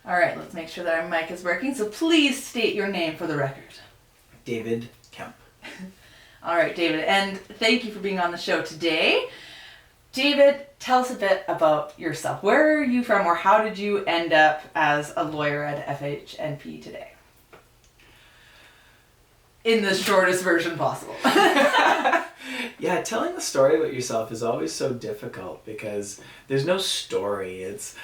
All right, let's make sure that our mic is working. So please state your name for the record. David Kemp. All right, David, and thank you for being on the show today. David, tell us a bit about yourself. Where are you from, or how did you end up as a lawyer at FHNP today? In the shortest version possible. Yeah, telling the story about yourself is always so difficult because there's no story. It's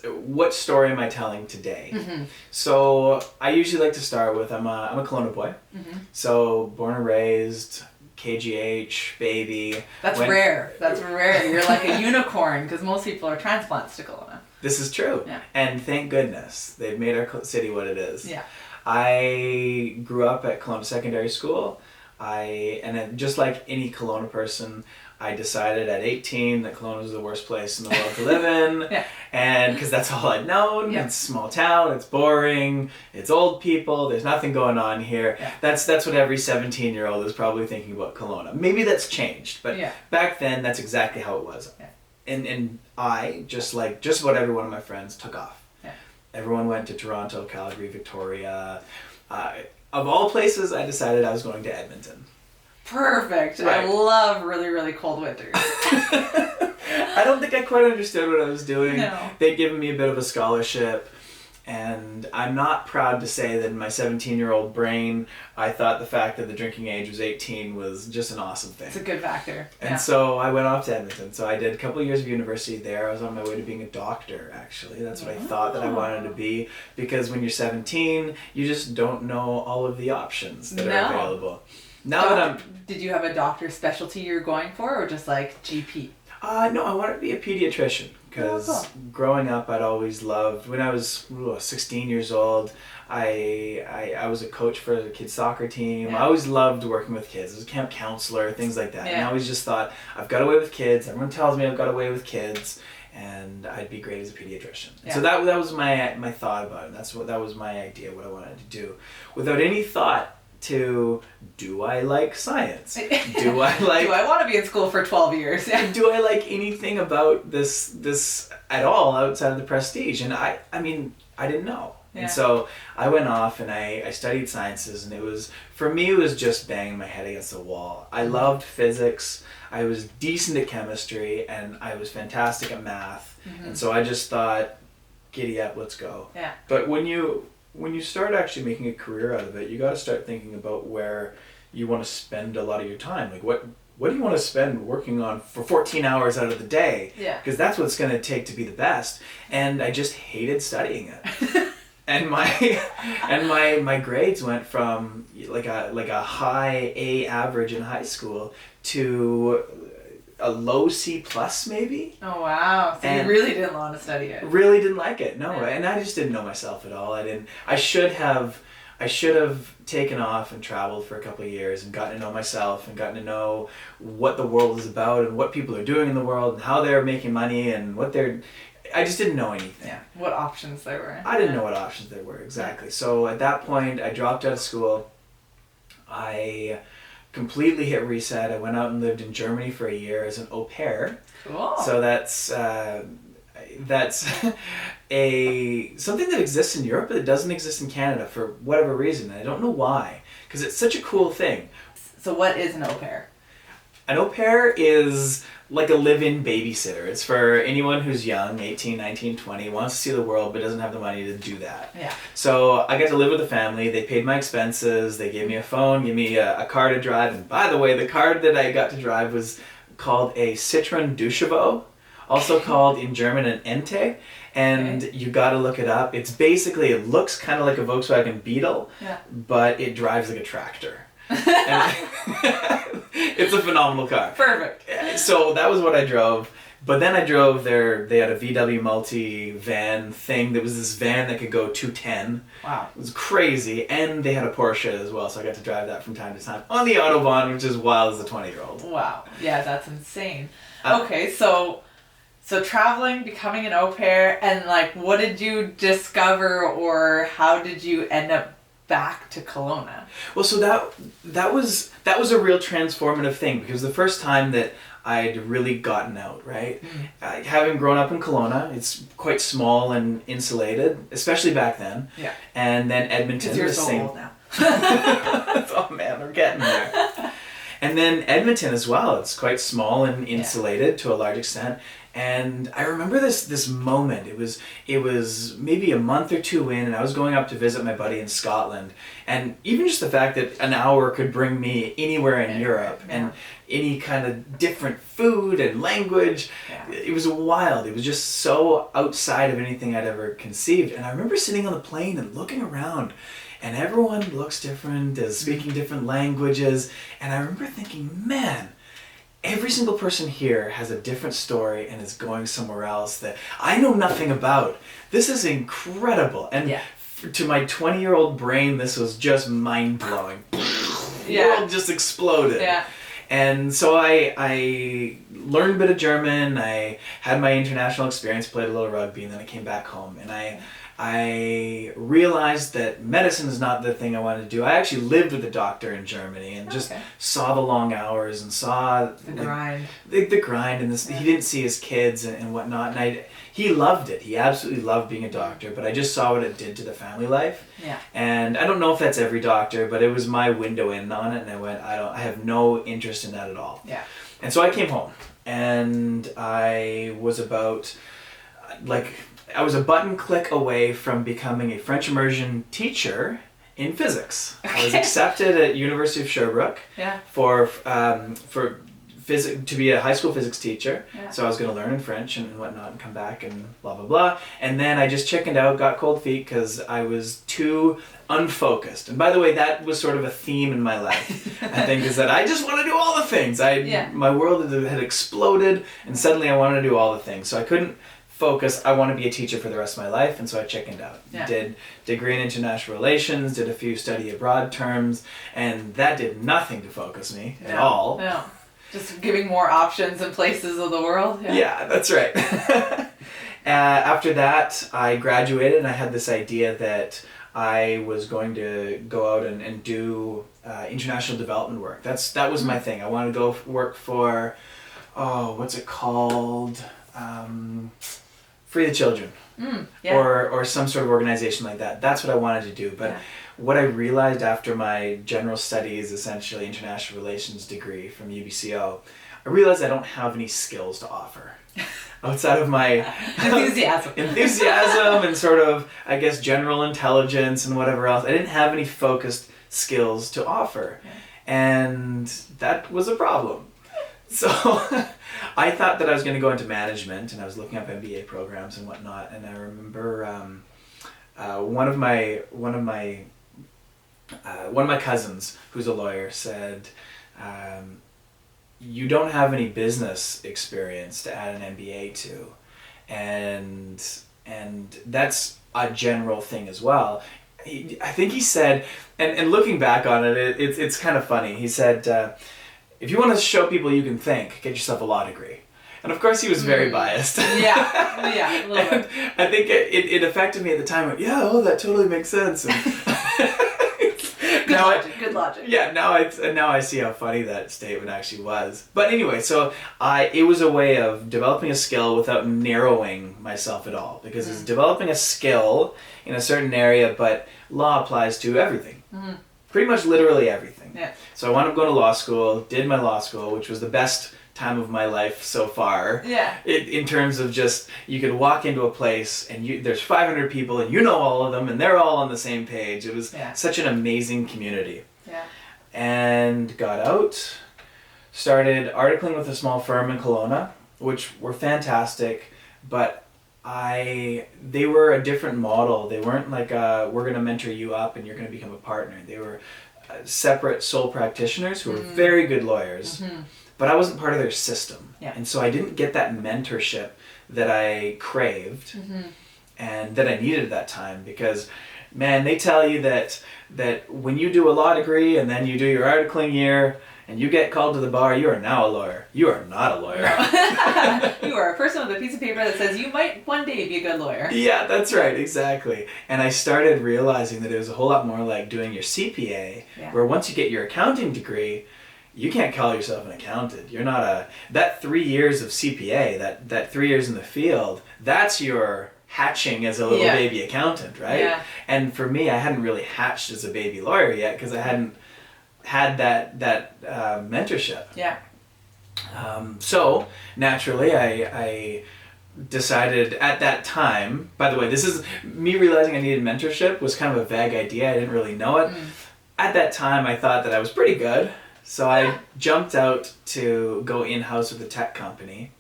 what story am I telling today? Mm-hmm. So I usually like to start with I'm a Kelowna boy. Mm-hmm. So born and raised, KGH, baby. That's rare. That's rare. You're like a unicorn because most people are transplants to Kelowna. This is true. Yeah. And thank goodness they've made our city what it is. Yeah. I grew up at Kelowna Secondary School. And then just like any Kelowna person, I decided at 18 that Kelowna was the worst place in the world to live in. Yeah. And because that's all I'd known. Yeah. It's a small town, it's boring, it's old people, there's nothing going on here. Yeah. That's what every 17-year-old is probably thinking about Kelowna. Maybe that's changed, but Yeah. back then that's exactly how it was. Yeah. And I, just about every one of my friends, took off. Yeah. Everyone went to Toronto, Calgary, Victoria. Of all places, I decided I was going to Edmonton. Perfect. Right. I love really, really cold winters. I don't think I quite understood what I was doing. No. They'd given me a bit of a scholarship, and I'm not proud to say that in my 17-year-old brain, I thought the fact that the drinking age was 18 was just an awesome thing. It's a good factor. And so I went off to Edmonton. So I did a couple of years of university there. I was on my way to being a doctor, actually. That's what I thought that I wanted to be. Because when you're 17, you just don't know all of the options that are available. Now that I'm... Did you have a doctor's specialty you're going for, or just like GP? No, I wanted to be a pediatrician. Because growing up, I'd always loved... When I was 16 years old, I was a coach for the kids' soccer team. Yeah. I always loved working with kids. I was a camp counselor, things like that. Yeah. And I always just thought, I've got away with kids. Everyone tells me I've got away with kids. And I'd be great as a pediatrician. Yeah. So that was my thought about it. That was my idea, what I wanted to do. Without any thought to, do I like science? Do I want to be in school for 12 years? Yeah. Do I like anything about this at all outside of the prestige? And I mean, I didn't know. Yeah. And so I went off and I studied sciences, and for me, it was just banging my head against the wall. I loved physics. I was decent at chemistry, and I was fantastic at math. Mm-hmm. And so I just thought, giddy up, let's go. Yeah. But when you start actually making a career out of it, you got to start thinking about where you want to spend a lot of your time. Like what do you want to spend working on for 14 hours out of the day? Yeah. Because that's what it's going to take to be the best. And I just hated studying it. And my grades went from like a high A average in high school to a low C plus maybe. Oh wow! So you really didn't want to study it. Really didn't like it. No, Yeah. And I just didn't know myself at all. I should have taken off and traveled for a couple of years and gotten to know myself and gotten to know what the world is about and what people are doing in the world and how they're making money and I just didn't know anything. Yeah. What options there were. I didn't know what options there were, exactly. So at that point, I dropped out of school. I completely hit reset. I went out and lived in Germany for a year as an au pair. Cool. So that's something that exists in Europe, but it doesn't exist in Canada for whatever reason. And I don't know why, because it's such a cool thing. So what is an au pair? An au pair is like a live-in babysitter. It's for anyone who's young, 18, 19, 20, wants to see the world but doesn't have the money to do that. Yeah. So I got to live with a family. They paid my expenses. They gave me a phone, gave me a car to drive. And by the way, the car that I got to drive was called a Citroen Duschavo, also called in German an Ente. And you got to look it up. It's basically, it looks kind of like a Volkswagen Beetle, but it drives like a tractor. It's a phenomenal car. Perfect. So that was what I drove. But then I drove they had a VW multi-van thing that was this van that could go 210. Wow. It was crazy. And they had a Porsche as well, so I got to drive that from time to time on the Autobahn, which is wild as a 20-year-old. Wow. Yeah, that's insane. Okay, so traveling, becoming an au pair, and like what did you discover or how did you end up back to Kelowna? Well, so that was a real transformative thing, because the first time that I'd really gotten out, right? Having grown up in Kelowna, it's quite small and insulated, especially back then. Yeah. And then Edmonton. Because you're the so same. old now. Oh man, we're getting there. And then Edmonton as well. It's quite small and insulated to a large extent. And I remember this moment. It was maybe a month or two in, and I was going up to visit my buddy in Scotland. And even just the fact that an hour could bring me anywhere in Europe and any kind of different food and language, it was wild. It was just so outside of anything I'd ever conceived. And I remember sitting on the plane and looking around, and everyone looks different, is speaking different languages. And I remember thinking, man, every single person here has a different story and is going somewhere else that I know nothing about. This is incredible. And to my 20-year-old brain, this was just mind-blowing. The world just exploded. Yeah. And so I learned a bit of German. I had my international experience, played a little rugby, and then I came back home. And I realized that medicine is not the thing I wanted to do. I actually lived with a doctor in Germany and just saw the long hours and saw the grind. The grind, and he didn't see his kids and whatnot. And he loved it. He absolutely loved being a doctor, but I just saw what it did to the family life. Yeah. And I don't know if that's every doctor, but it was my window in on it, and I went, I have no interest in that at all. Yeah. And so I came home, and I was I was a button click away from becoming a French immersion teacher in physics. I was accepted at University of Sherbrooke for to be a high school physics teacher. Yeah. So I was going to learn in French and whatnot and come back and blah, blah, blah. And then I just chickened out, got cold feet because I was too unfocused. And by the way, that was sort of a theme in my life, I think, is that I just want to do all the things. My world had exploded, and suddenly I wanted to do all the things. So I couldn't focus. I want to be a teacher for the rest of my life, and so I chickened out. Yeah. Did degree in international relations, did a few study abroad terms, and that did nothing to focus me at all. Yeah. Just giving more options and places of the world. Yeah, that's right. After that, I graduated, and I had this idea that I was going to go out and do international development work. That was my thing. I wanted to go work for, what's it called? Free the Children, or some sort of organization like that. That's what I wanted to do. But what I realized after my general studies, essentially international relations degree from UBCO, I realized I don't have any skills to offer outside of my enthusiasm and sort of, I guess, general intelligence and whatever else. I didn't have any focused skills to offer, and that was a problem. So I thought that I was going to go into management, and I was looking up MBA programs and whatnot. And I remember one of my cousins, who's a lawyer, said, "You don't have any business experience to add an MBA to," and that's a general thing as well. I think he said, and looking back on it, it's kind of funny. He said, if you want to show people you can think, get yourself a law degree. And of course he was very biased. Yeah, a little bit. I think it affected me at the time. That totally makes sense. And Good logic. Yeah, now I see how funny that statement actually was. But anyway, so it was a way of developing a skill without narrowing myself at all. Because it's developing a skill in a certain area, but law applies to everything. Mm-hmm. Pretty much literally everything. Yeah. So I wound up going to law school, did my law school, which was the best time of my life so far. Yeah. In terms of just, you could walk into a place and there's 500 people and you know all of them and they're all on the same page. It was such an amazing community. Yeah. And got out, started articling with a small firm in Kelowna, which were fantastic, but they were a different model. They weren't like, we're going to mentor you up and you're going to become a partner. They were separate sole practitioners who were very good lawyers, but I wasn't part of their system. Yeah. And so I didn't get that mentorship that I craved and that I needed at that time, because, man, they tell you that when you do a law degree and then you do your articling year and you get called to the bar, you are now a lawyer. You are not a lawyer. No. You are a person with a piece of paper that says you might one day be a good lawyer. Yeah, that's right, exactly. And I started realizing that it was a whole lot more like doing your CPA, where once you get your accounting degree, you can't call yourself an accountant. You're not that 3 years of CPA, that 3 years in the field, that's your hatching as a little baby accountant, right? Yeah. And for me, I hadn't really hatched as a baby lawyer yet because I hadn't had that mentorship. Yeah. So naturally, I decided at that time, by the way, this is me realizing I needed mentorship was kind of a vague idea. I didn't really know it. At that time, I thought that I was pretty good. So I jumped out to go in-house with a tech company,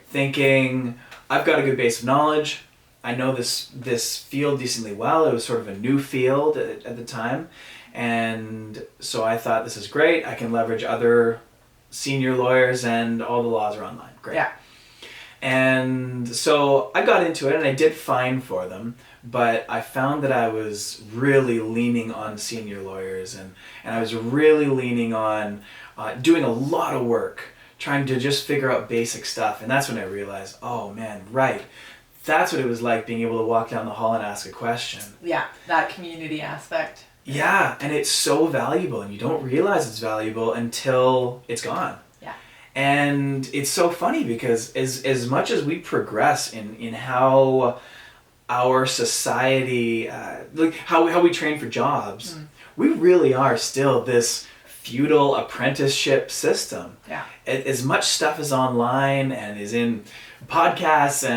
thinking I've got a good base of knowledge. I know this field decently well. It was sort of a new field at the time. And so I thought, this is great. I can leverage other senior lawyers and all the laws are online. Great. Yeah. And so I got into it and I did fine for them, but I found that I was really leaning on senior lawyers and I was really leaning on doing a lot of work, trying to just figure out basic stuff. And that's when I realized, oh man, right. That's what it was like being able to walk down the hall and ask a question. Yeah, that community aspect. Yeah, and it's so valuable and you don't realize it's valuable until it's gone. Yeah. And it's so funny because as much as we progress in how our society, like how we train for jobs, we really are still this feudal apprenticeship system. Yeah. As much stuff is online and is in podcasts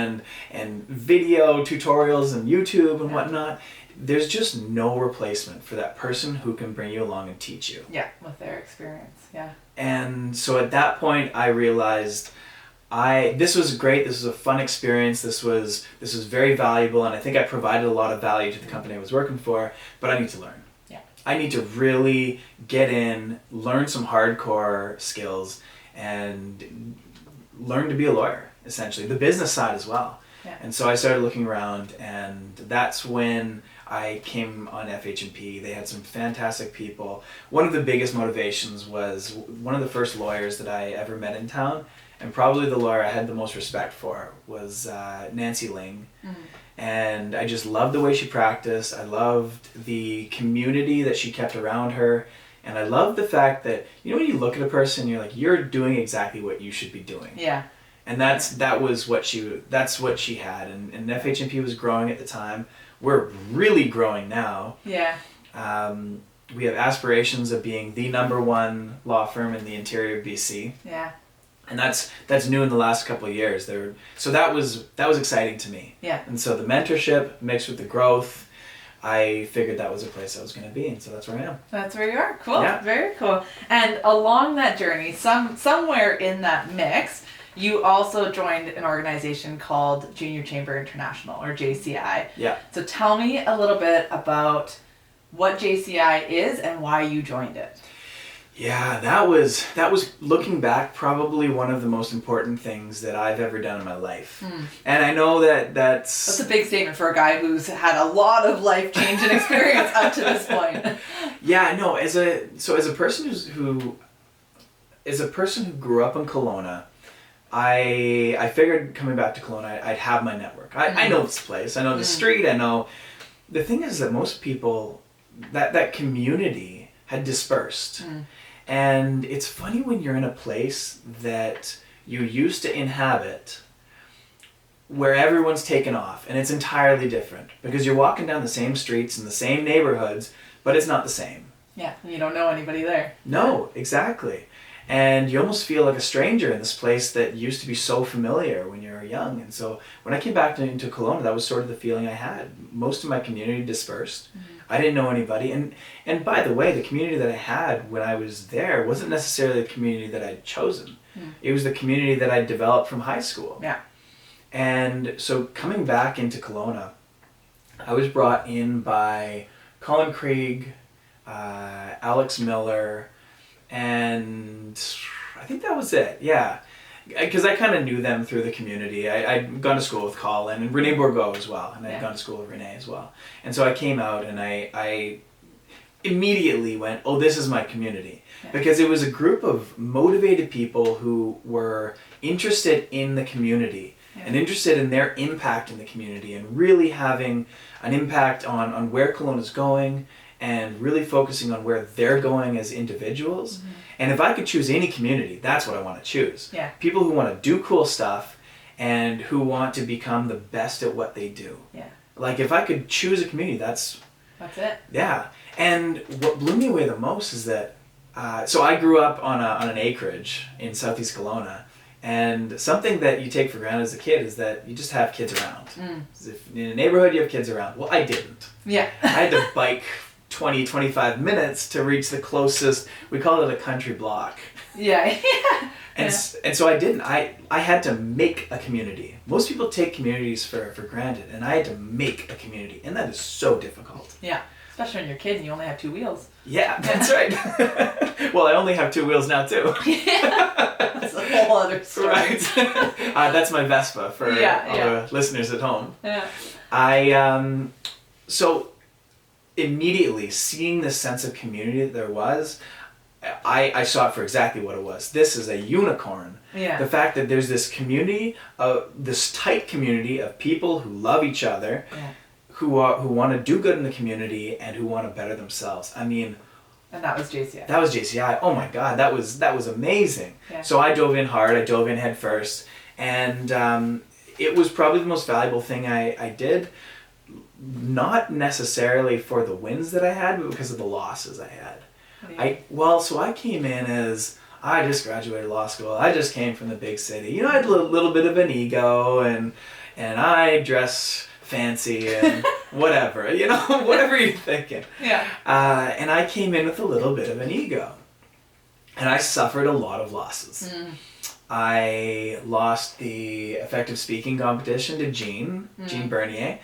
and video tutorials and YouTube and whatnot, there's just no replacement for that person who can bring you along and teach you. Yeah, with their experience. Yeah. And so at that point I realized this was great, this was a fun experience, this was very valuable, and I think I provided a lot of value to the company I was working for, but I need to learn. Yeah. I need to really get in, learn some hardcore skills, and learn to be a lawyer, essentially, the business side as well. Yeah. And so I started looking around, and that's when I came on FH&P. They had some fantastic people. One of the biggest motivations was one of the first lawyers that I ever met in town, and probably the lawyer I had the most respect for was Nancy Ling. And I just loved the way she practiced. I loved the community that she kept around her. And I loved the fact that, you know, when you look at a person, you're like, you're doing exactly what you should be doing. Yeah. And that's what she had. And FH&P was growing at the time. We're really growing now. Yeah. We have aspirations of being the #1 law firm in the interior of BC. Yeah. And that's new in the last couple of years. So that was exciting to me. Yeah. And so the mentorship mixed with the growth, I figured that was a place I was going to be, and so that's where I am. That's where you are. Cool. Yeah. Very cool. And along that journey, somewhere in that mix, you also joined an organization called Junior Chamber International, or JCI. Yeah. So tell me a little bit about what JCI is and why you joined it. Yeah, that was looking back probably one of the most important things that I've ever done in my life. And I know that's a big statement for a guy who's had a lot of life change and experience up to this point. Yeah, no, as a person who grew up in Kelowna, I figured coming back to Kelowna I'd have my network. I know this place, I know the street, I know. The thing is that most people, that community had dispersed. And it's funny when you're in a place that you used to inhabit where everyone's taken off and it's entirely different because you're walking down the same streets in the same neighborhoods, but it's not the same. Yeah, you don't know anybody there. No, exactly. And you almost feel like a stranger in this place that used to be so familiar when you were young. And so when I came back into Kelowna, that was sort of the feeling I had. Most of my community dispersed. I didn't know anybody. And by the way, the community that I had when I was there wasn't necessarily the community that I'd chosen. It was the community that I'd developed from high school. Yeah. And so coming back into Kelowna, I was brought in by Colin Krieg, Alex Miller, and I think that was it, yeah. Because I kind of knew them through the community. I'd gone to school with Colin and Renee Bourgault as well, and I'd gone to school with Renee as well. And so I came out and I immediately went, oh, this is my community. Yeah. Because it was a group of motivated people who were interested in the community and interested in their impact in the community and really having an impact on where Kelowna's going and really focusing on where they're going as individuals. Mm-hmm. And if I could choose any community, that's what I want to choose. Yeah. People who want to do cool stuff and who want to become the best at what they do. Yeah. Like if I could choose a community, that's it. Yeah. And what blew me away the most is that, so I grew up on an acreage in southeast Kelowna, and something that you take for granted as a kid is that you just have kids around. If in a neighborhood you have kids around. Well, I didn't. Yeah. I had to bike 20, 25 minutes to reach the closest, we call it a country block. Yeah. And so I didn't. I had to make a community. Most people take communities for granted, and I had to make a community, and that is so difficult. Yeah, especially when you're a kid and you only have 2 wheels. Yeah, that's right. Well, I only have 2 wheels now too. Yeah, that's a whole other story. Right. That's my Vespa for the listeners at home. Yeah. So immediately seeing the sense of community that there was, I saw it for exactly what it was. This is a unicorn. Yeah. The fact that there's this community, this tight community of people who love each other, who want to do good in the community and who want to better themselves. I mean, and that was JCI. That was JCI. Oh my God, that was amazing. Yeah. So I dove in hard. I dove in head first, and it was probably the most valuable thing I did. Not necessarily for the wins that I had, but because of the losses I had. So I came in as, I just graduated law school. I just came from the big city. You know, I had a little bit of an ego, and I dress fancy and whatever, you know, whatever you're thinking. Yeah. And I came in with a little bit of an ego, and I suffered a lot of losses. I lost the effective speaking competition to Jean Bernier,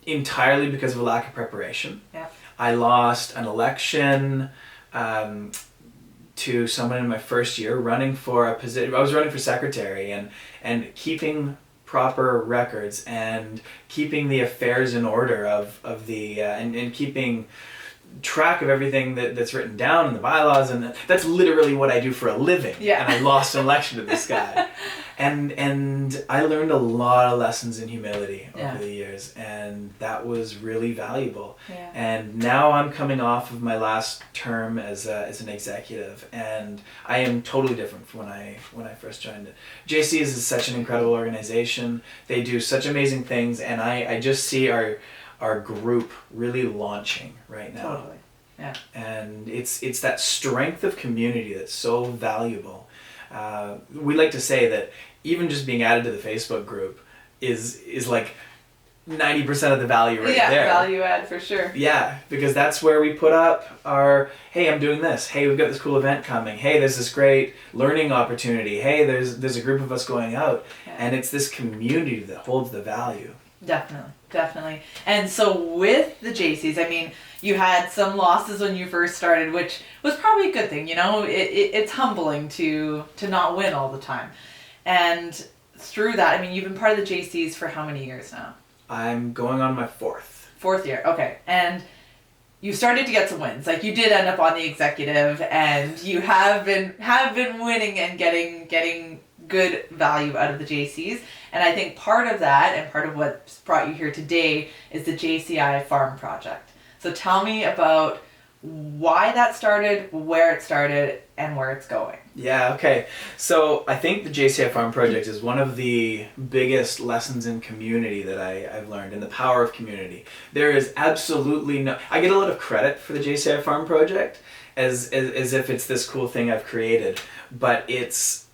entirely because of a lack of preparation. Yeah. I lost an election to someone in my first year running for a position. I was running for secretary, and keeping proper records and keeping the affairs in order of the and keeping track of everything that's written down in the bylaws, and that's literally what I do for a living. Yeah. And I lost an election to this guy. And I learned a lot of lessons in humility over the years, and that was really valuable. Yeah. And now I'm coming off of my last term as an executive, and I am totally different from when I first joined it. JC is such an incredible organization. They do such amazing things, and I just see our group really launching right now. Totally. Yeah. And it's that strength of community that's so valuable. We like to say that even just being added to the Facebook group is like 90% of the value right there. Yeah, value add for sure. Yeah, because that's where we put up our, hey, I'm doing this. Hey, we've got this cool event coming. Hey, there's this great learning opportunity. Hey, there's a group of us going out. Yeah. And it's this community that holds the value. Definitely. And so with the JCs, I mean, you had some losses when you first started, which was probably a good thing. You know, it's humbling to not win all the time. And through that, I mean, you've been part of the JCs for how many years now? I'm going on my 4th. 4th year, okay. And you started to get some wins. Like, you did end up on the executive, and you have been winning and getting good value out of the JCs. And I think part of that, and part of what's brought you here today, is the JCI Farm Project. So tell me about why that started, where it started, and where it's going. Yeah, okay. So I think the JCI Farm Project is one of the biggest lessons in community that I've learned, and the power of community. There is absolutely no... I get a lot of credit for the JCI Farm Project as if it's this cool thing I've created, but it's...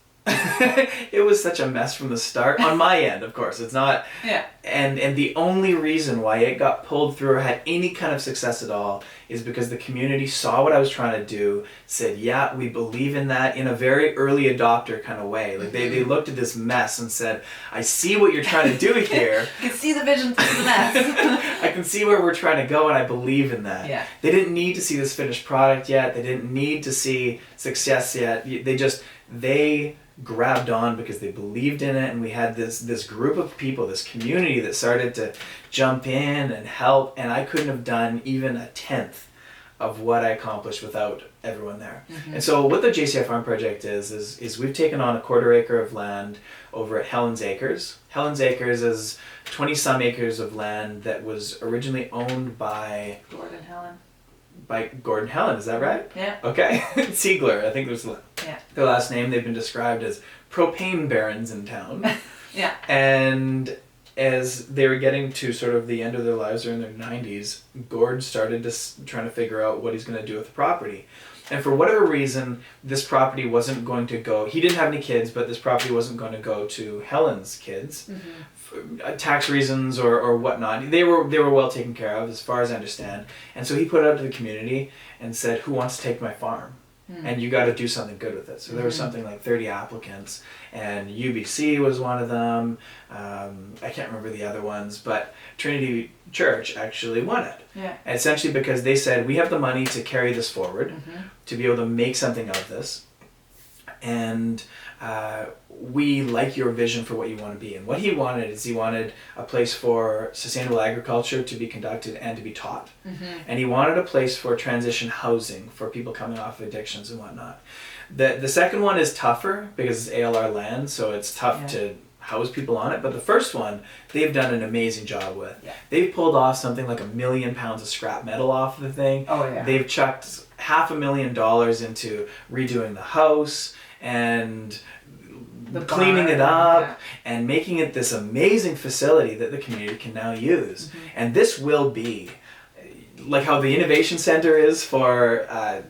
it was such a mess from the start, on my end, of course. It's not... Yeah. And the only reason why it got pulled through or had any kind of success at all is because the community saw what I was trying to do, said, yeah, we believe in that, in a very early adopter kind of way. Like they looked at this mess and said, I see what you're trying to do here. You can see the vision through the mess. I can see where we're trying to go, and I believe in that. Yeah. They didn't need to see this finished product yet. They didn't need to see success yet. They grabbed on because they believed in it, and we had this group of people, this community that started to jump in and help, and I couldn't have done even a 10th of what I accomplished without everyone there. And so what the JCI Farm Project is we've taken on a 1/4 acre of land over at Helen's Acres. Helen's Acres is 20 some acres of land that was originally owned by Gordon Helen, is that right? Yeah. Okay. Siegler, I think was Yeah. their last name. They've been described as propane barons in town. Yeah. And as they were getting to sort of the end of their lives, or in their 90s, Gord started trying to figure out what he's going to do with the property. And for whatever reason, this property wasn't going to go, he didn't have any kids, but this property wasn't going to go to Helen's kids. For tax reasons or whatnot. They were well taken care of, as far as I understand. And so he put it out to the community and said, who wants to take my farm? And you got to do something good with it. So there was something like 30 applicants, and UBC was one of them. I can't remember the other ones, but Trinity Church actually won it. Yeah. Essentially because they said, we have the money to carry this forward, to be able to make something of this. And we like your vision for what you want to be. And what he wanted is he wanted a place for sustainable agriculture to be conducted and to be taught. And he wanted a place for transition housing for people coming off of addictions and whatnot. The second one is tougher because it's ALR land, so it's tough to house people on it. But the first one, they've done an amazing job with. Yeah. They've pulled off something like 1 million pounds of scrap metal off of the thing. Oh, yeah. They've chucked $500,000 into redoing the house and cleaning it up and making it this amazing facility that the community can now use. And this will be, like how the innovation center is for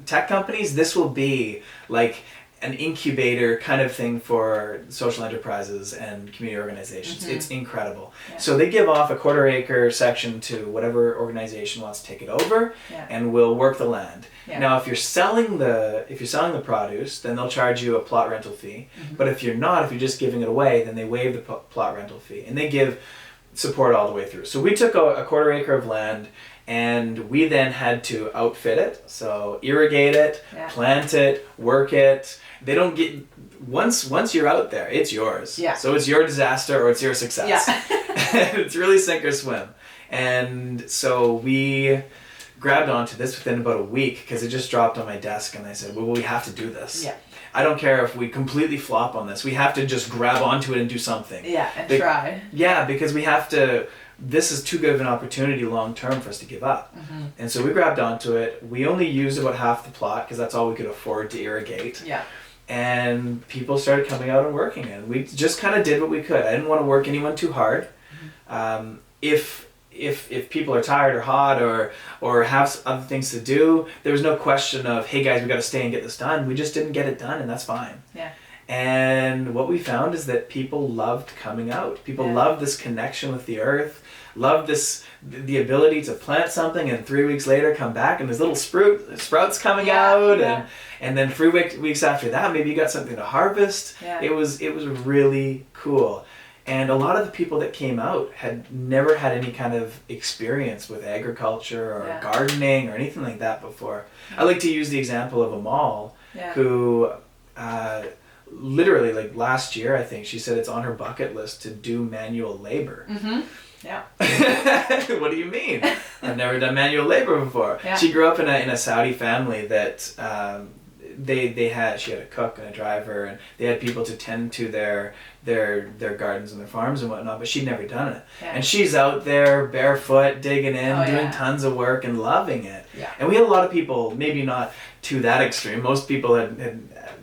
tech companies, this will be like an incubator kind of thing for social enterprises and community organizations. It's incredible. Yeah. So they give off a 1/4 acre section to whatever organization wants to take it over, and will work the land. Yeah. Now, if you're selling the produce, then they'll charge you a plot rental fee. But if you're not, if you're just giving it away, then they waive the plot rental fee, and they give support all the way through. So we took a 1/4 acre of land, and we then had to outfit it, so irrigate it, plant it, work it. They don't get, once you're out there, it's yours. Yeah. So it's your disaster or it's your success. Yeah. It's really sink or swim. And so we grabbed onto this within about a week because it just dropped on my desk, and I said, well, we have to do this. Yeah. I don't care if we completely flop on this. We have to just grab onto it and do something. Yeah, and try. Yeah, because we have to, this is too good of an opportunity long term for us to give up. And so we grabbed onto it. We only used about half the plot because that's all we could afford to irrigate. Yeah. And people started coming out and working it. We just kind of did what we could. I didn't want to work anyone too hard. If people are tired or hot or have other things to do, there was no question of, hey guys, we got to stay and get this done. We just didn't get it done, and that's fine. Yeah. And what we found is that people loved coming out. People loved this connection with the earth, loved the ability to plant something and 3 weeks later come back and there's little sprouts coming out. And then 3 weeks after that, maybe you got something to harvest. Yeah. It was really cool. And a lot of the people that came out had never had any kind of experience with agriculture or gardening or anything like that before. I like to use the example of Amal, who literally, like last year, I think, she said it's on her bucket list to do manual labor. Yeah. What do you mean? I've never done manual labor before. Yeah. She grew up in a Saudi family that she had a cook and a driver, and they had people to tend to their gardens and their farms and whatnot, but she'd never done it. Yeah. And she's out there barefoot, digging in, doing tons of work and loving it. Yeah. And we had a lot of people, maybe not to that extreme. Most people had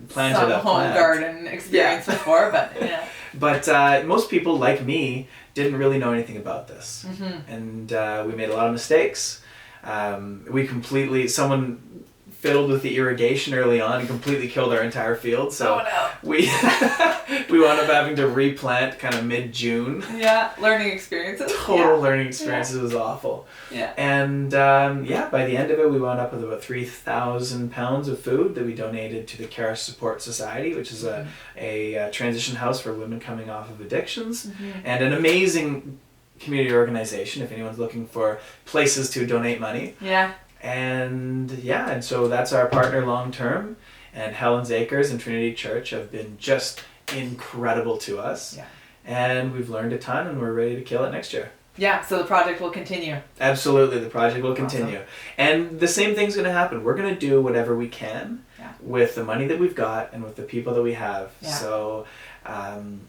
planted a home garden experience before, but yeah. But most people, like me, didn't really know anything about this. And we made a lot of mistakes. Someone fiddled with the irrigation early on and completely killed our entire field. So we wound up having to replant kind of mid-June. Yeah, learning experiences. Total learning experiences. It was awful. Yeah. And by the end of it, we wound up with about 3,000 pounds of food that we donated to the Care Support Society, which is a transition house for women coming off of addictions, and an amazing community organization if anyone's looking for places to donate money. Yeah. And so that's our partner long term, and Helen's Acres and Trinity Church have been just incredible to us. Yeah. And we've learned a ton, and we're ready to kill it next year. Yeah, so the project will continue. Absolutely, the project will continue. Awesome. And the same thing's going to happen. We're going to do whatever we can with the money that we've got and with the people that we have. Yeah. So, and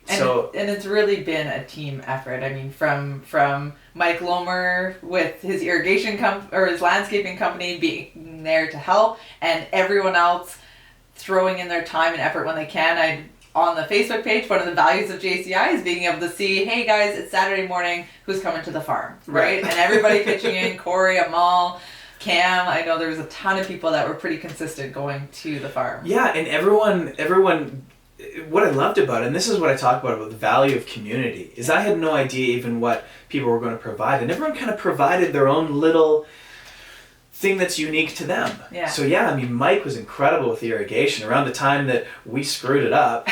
it's really been a team effort. I mean, from Mike Lomer with his irrigation or his landscaping company being there to help, and everyone else throwing in their time and effort when they can. On the Facebook page, one of the values of JCI is being able to see, hey guys, it's Saturday morning, who's coming to the farm, right? And everybody pitching in, Corey, Amal, Cam. I know there was a ton of people that were pretty consistent going to the farm. Yeah, and everyone, what I loved about it, and this is what I talk about the value of community, is I had no idea even what people were going to provide, and everyone kind of provided their own little thing that's unique to them. Yeah. So yeah, I mean, Mike was incredible with the irrigation. Around the time that we screwed it up,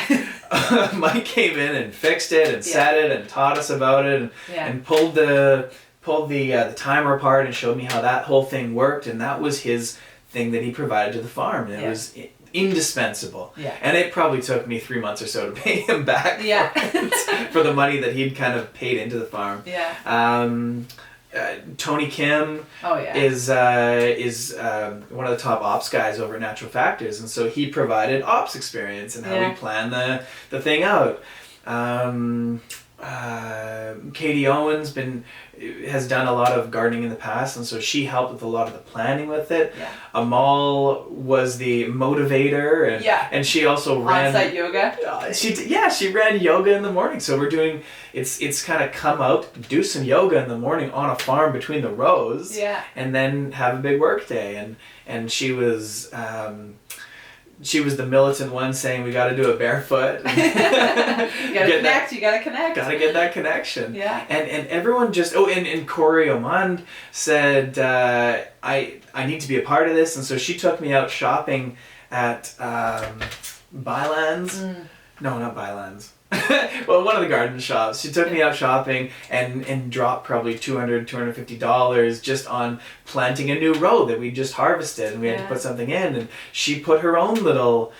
Mike came in and fixed it and set it and taught us about it and pulled the timer apart and showed me how that whole thing worked, and that was his thing that he provided to the farm, and it was indispensable. Yeah. And it probably took me 3 months or so to pay him back for the money that he'd kind of paid into the farm. Yeah. Tony Kim is one of the top ops guys over at Natural Factors, and so he provided ops experience and how we plan the thing out. Katie Owens has done a lot of gardening in the past, and so she helped with a lot of the planning with it. Yeah. Amal was the motivator, and she also ran on-site yoga. She ran yoga in the morning. So we're doing it's kind of come out, do some yoga in the morning on a farm between the rows, and then have a big work day. And she was the militant one saying we got to do it barefoot. You gotta connect. Gotta get that connection. Yeah. And everyone just and Corey Omand said I need to be a part of this, and so she took me out shopping at Bylands. No, not Bylands. Well, one of the garden shops. She took me out shopping and dropped probably $250 just on planting a new row that we just harvested, and we had to put something in, and she put her own little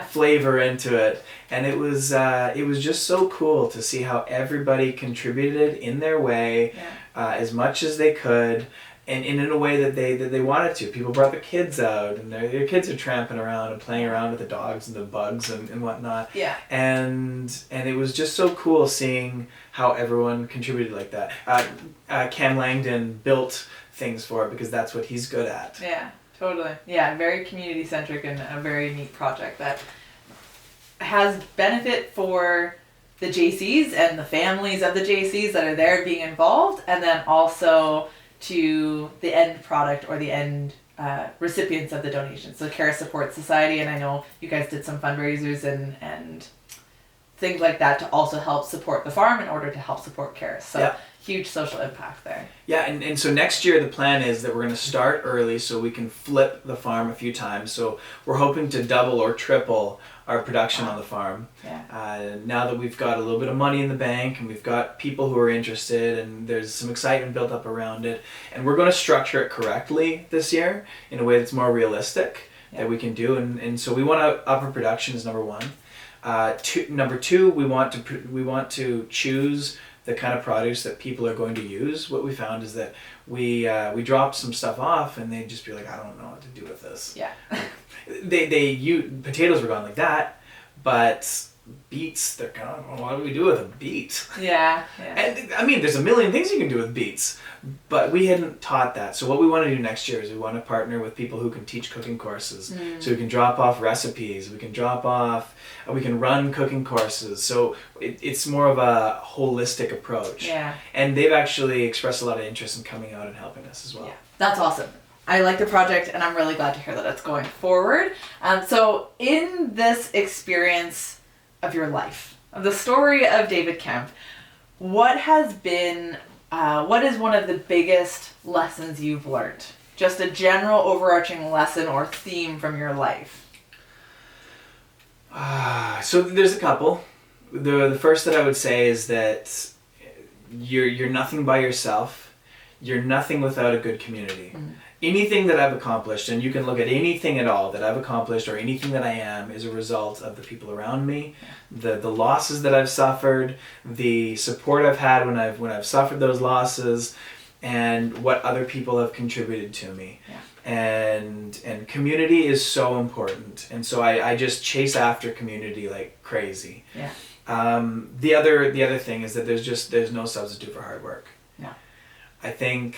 flavor into it, and it was just so cool to see how everybody contributed in their way, as much as they could. And in a way that they wanted to. People brought their kids out, and their kids are tramping around and playing around with the dogs and the bugs and whatnot. Yeah. And it was just so cool seeing how everyone contributed like that. Cam Langdon built things for it because that's what he's good at. Yeah, totally. Yeah, very community centric and a very neat project that has benefit for the JCs and the families of the JCs that are there being involved, and then also to the end product or the end recipients of the donations. So Care Support Society, and I know you guys did some fundraisers and things like that to also help support the farm in order to help support Care. So huge social impact there. Yeah, and so next year the plan is that we're going to start early so we can flip the farm a few times. So we're hoping to double or triple our production on the farm. Yeah. Now that we've got a little bit of money in the bank and we've got people who are interested and there's some excitement built up around it, and we're going to structure it correctly this year in a way that's more realistic that we can do, and so we want to up our production as number one. Number two, we want to choose the kind of produce that people are going to use. What we found is that we dropped some stuff off and they'd just be like, I don't know what to do with this. Yeah. Potatoes were gone like that, but beets, they're kind of, what do we do with a beet? Yeah. And I mean, there's a million things you can do with beets, but we hadn't taught that. So what we want to do next year is we want to partner with people who can teach cooking courses. So we can drop off recipes, we can run cooking courses. So it's more of a holistic approach. Yeah. And they've actually expressed a lot of interest in coming out and helping us as well. Yeah. That's awesome. I like the project, and I'm really glad to hear that it's going forward. So in this experience of your life, of the story of David Kemp, what is one of the biggest lessons you've learned? Just a general overarching lesson or theme from your life. So there's a couple. The first that I would say is that you're nothing by yourself. you're nothing without a good community. Anything that I've accomplished, and you can look at anything at all that I've accomplished or anything that I am, is a result of the people around me, the losses that I've suffered, the support I've had when I've suffered those losses, and what other people have contributed to me. Yeah. And community is so important, and so I just chase after community like crazy. Yeah. The other thing is that there's no substitute for hard work. No. I think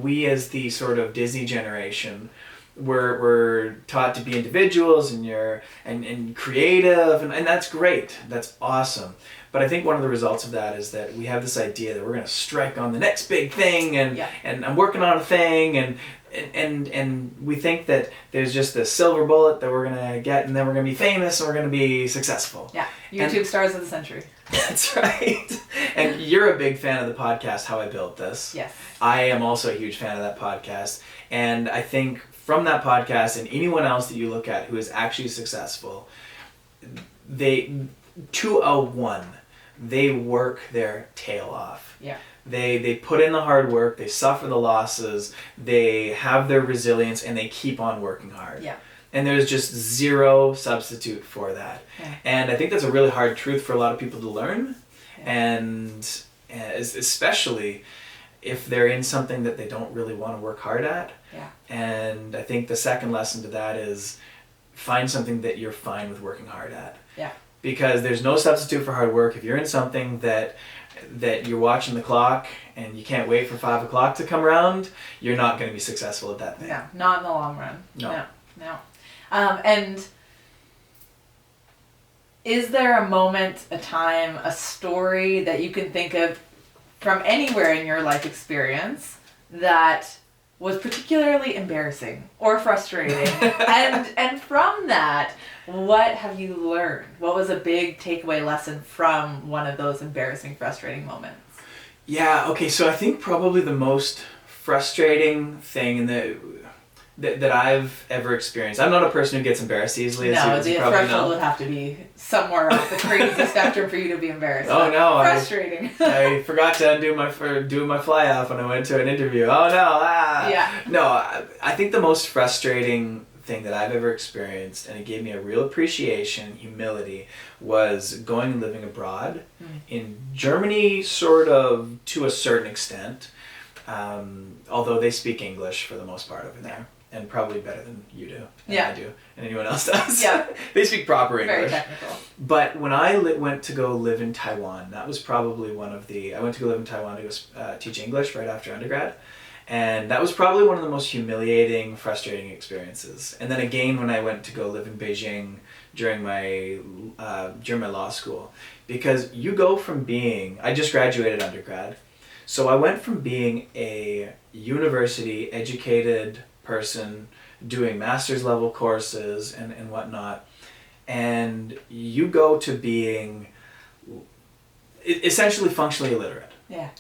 we as the sort of Disney generation, we're taught to be individuals and creative, and that's great. That's awesome. But I think one of the results of that is that we have this idea that we're going to strike on the next big thing, and I'm working on a thing, and we think that there's just this silver bullet that we're going to get, and then we're going to be famous and we're going to be successful. Yeah, YouTube stars of the century. That's right. And you're a big fan of the podcast, How I Built This. Yes. I am also a huge fan of that podcast. And I think from that podcast and anyone else that you look at who is actually successful, they work their tail off. Yeah. They put in the hard work, they suffer the losses, they have their resilience, and they keep on working hard. Yeah. And there's just zero substitute for that. Yeah. And I think that's a really hard truth for a lot of people to learn. Yeah. And especially if they're in something that they don't really want to work hard at. Yeah. And I think the second lesson to that is find something that you're fine with working hard at. Yeah. Because there's no substitute for hard work. If you're in something that you're watching the clock and you can't wait for 5 o'clock to come around, you're not going to be successful at that thing. No, not in the long run. No. And is there a moment, a time, a story that you can think of from anywhere in your life experience that was particularly embarrassing or frustrating? and from that, what have you learned? What was a big takeaway lesson from one of those embarrassing, frustrating moments? Yeah, okay, so I think probably the most frustrating thing that I've ever experienced. I'm not a person who gets embarrassed easily. No, the threshold would have to be somewhere off the crazy spectrum for you to be embarrassed. Oh no! Frustrating. I forgot to undo my fly off when I went to an interview. Oh no! Yeah. No, I think the most frustrating thing that I've ever experienced, and it gave me a real appreciation, humility, was going and living abroad in Germany, sort of to a certain extent. Although they speak English for the most part over there. And probably better than you do, and I do, and anyone else does. Yeah. They speak proper English. Very technical. But when I went to go live in Taiwan, that was probably I went to go live in Taiwan to go teach English right after undergrad. And that was probably one of the most humiliating, frustrating experiences. And then again when I went to go live in Beijing during my law school. Because you go from I just graduated undergrad, so I went from being a university educated person doing master's level courses and whatnot, and you go to being essentially functionally illiterate. Yeah.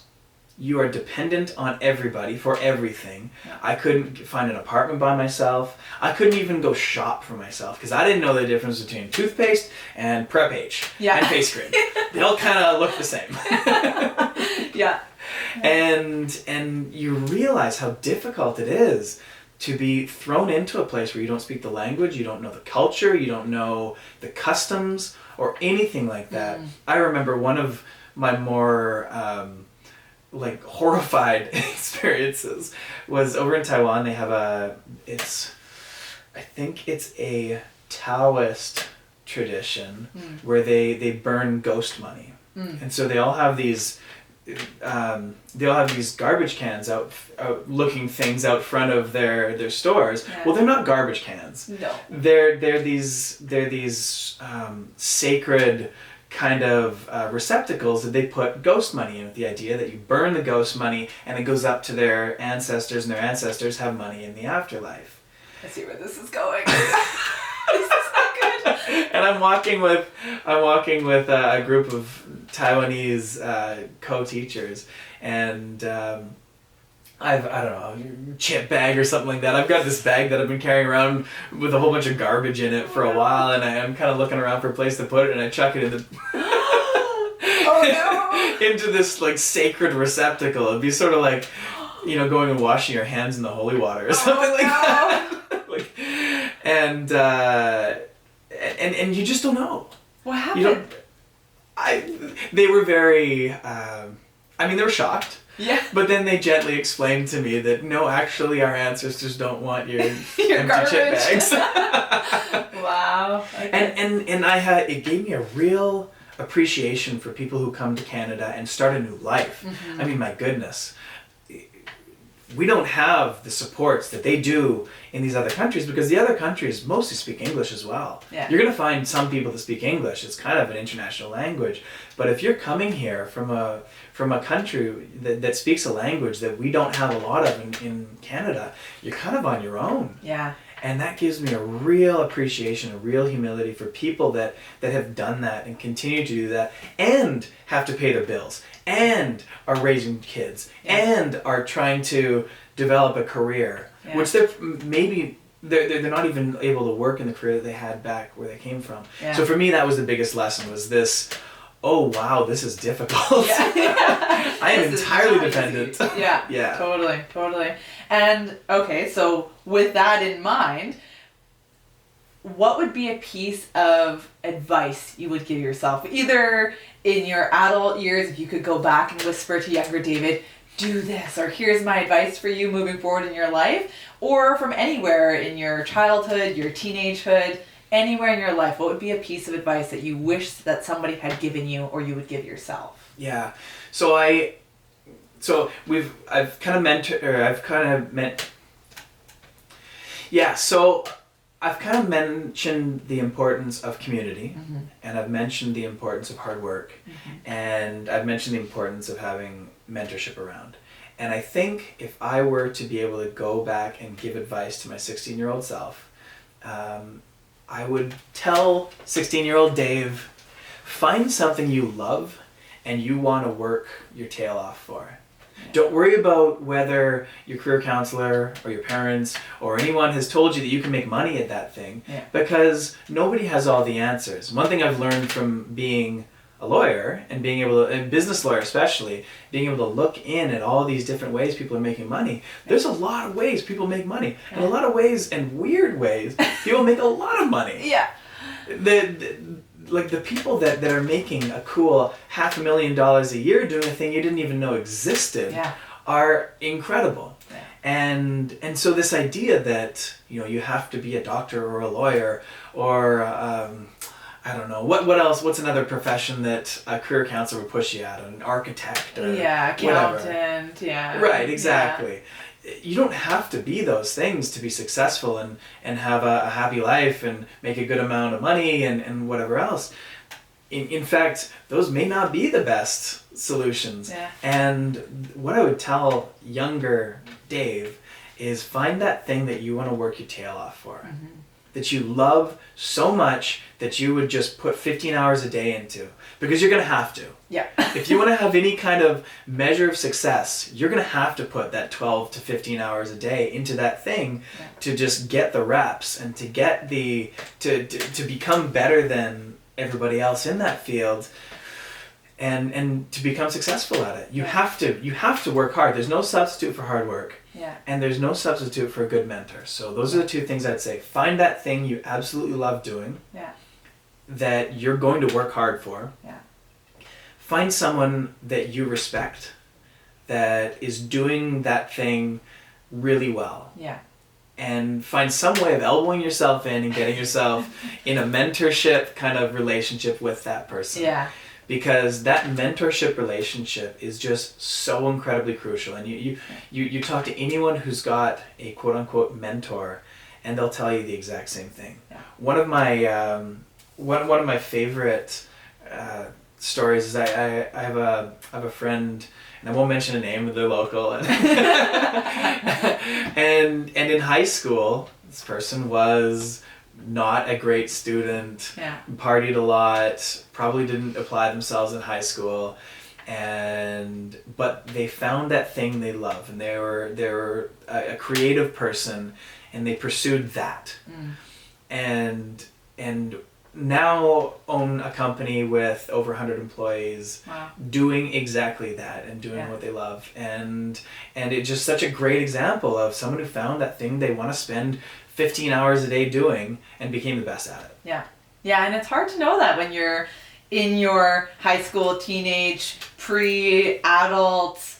You are dependent on everybody for everything. Yeah. I couldn't find an apartment by myself. I couldn't even go shop for myself because I didn't know the difference between toothpaste and Prep H and face cream. They all kind of look the same. Yeah. And you realize how difficult it is to be thrown into a place where you don't speak the language, you don't know the culture, you don't know the customs or anything like that. I remember one of my more horrified experiences was over in Taiwan. They have I think it's a Taoist tradition where they burn ghost money. And so they all have these garbage cans out looking things out front of their stores. Yeah. Well, they're not garbage cans. No. They're these sacred kind of receptacles that they put ghost money in, with the idea that you burn the ghost money and it goes up to their ancestors, and their ancestors have money in the afterlife. I see where this is going. This is not good. And I'm walking with a group of Taiwanese co-teachers, and I don't know, chip bag or something like that. I've got this bag that I've been carrying around with a whole bunch of garbage in it for a while, and I'm kind of looking around for a place to put it, and I chuck it in the... Oh into this like sacred receptacle. It'd be sort of like, you know, going and washing your hands in the holy water or something like that. Like, and you just don't know. What happened? You don't. They were very. I mean, they were shocked. Yeah. But then they gently explained to me that no, actually, our ancestors don't want your, Your empty chip garbage. bags. Wow. Okay. And it gave me a real appreciation for people who come to Canada and start a new life. Mm-hmm. I mean, my goodness. We don't have the supports that they do in these other countries because the other countries mostly speak English as well. Yeah. You're going to find some people that speak English. It's kind of an international language. But if you're coming here from a country that speaks a language that we don't have a lot of in Canada, you're kind of on your own. Yeah. And that gives me a real appreciation, a real humility for people that have done that and continue to do that and have to pay their bills and are raising kids and are trying to develop a career, which they're not even able to work in the career that they had back where they came from. Yeah. So for me, that was the biggest lesson, was this, oh wow, this is difficult. Yeah. I am This is entirely not dependent. easy. Yeah. Yeah. Totally. And okay, so with that in mind, what would be a piece of advice you would give yourself? Either in your adult years, if you could go back and whisper to younger David, do this, or here's my advice for you moving forward in your life, or from anywhere in your childhood, your teenagehood, anywhere in your life, what would be a piece of advice that you wish that somebody had given you or you would give yourself? Yeah. So I've kind of mentioned the importance of community, Mm-hmm. and I've mentioned the importance of hard work, and I've mentioned the importance of having mentorship around. And I think if I were to be able to go back and give advice to my 16-year-old self, I would tell 16-year-old Dave, find something you love and you want to work your tail off for. Don't worry about whether your career counselor or your parents or anyone has told you that you can make money at that thing, because nobody has all the answers. One thing I've learned from being a lawyer and being able to, a business lawyer especially, being able to look in at all these different ways people are making money. There's a lot of ways people make money, and a lot of ways and weird ways people make a lot of money. Yeah. The people that are making a cool $500,000 a year doing a thing you didn't even know existed are incredible. Yeah. And so this idea that, you know, you have to be a doctor or a lawyer or I don't know, what else, what's another profession that a career counselor would push you at, an architect or accountant, Right, exactly. You don't have to be those things to be successful and have a happy life and make a good amount of money and whatever else. In fact, those may not be the best solutions. Yeah. And what I would tell younger Dave is find that thing that you want to work your tail off for. Mm-hmm. That you love so much that you would just put 15 hours a day into. Because you're going to have to. Yeah. If you want to have any kind of measure of success, you're going to have to put that 12 to 15 hours a day into that thing to just get the reps and to get to become better than everybody else in that field and to become successful at it. You have to work hard. There's no substitute for hard work. Yeah. And there's no substitute for a good mentor. So those are the two things I'd say. Find that thing you absolutely love doing. Yeah. That you're going to work hard for. Yeah. Find someone that you respect that is doing that thing really well. Yeah. And find some way of elbowing yourself in and getting yourself in a mentorship kind of relationship with that person. Yeah. Because that mentorship relationship is just so incredibly crucial. And you talk to anyone who's got a quote unquote mentor and they'll tell you the exact same thing. Yeah. One of my favorite stories is I have a friend, and I won't mention a name, but they're local. And and in high school, this person was not a great student, partied a lot, probably didn't apply themselves in high school, but they found that thing they love, and they were a creative person, and they pursued that. And now own a company with over 100 employees. Wow. Doing exactly that and doing what they love. And it's just such a great example of someone who found that thing they want to spend 15 hours a day doing and became the best at it. Yeah. Yeah, and it's hard to know that when you're in your high school, teenage, pre-adult,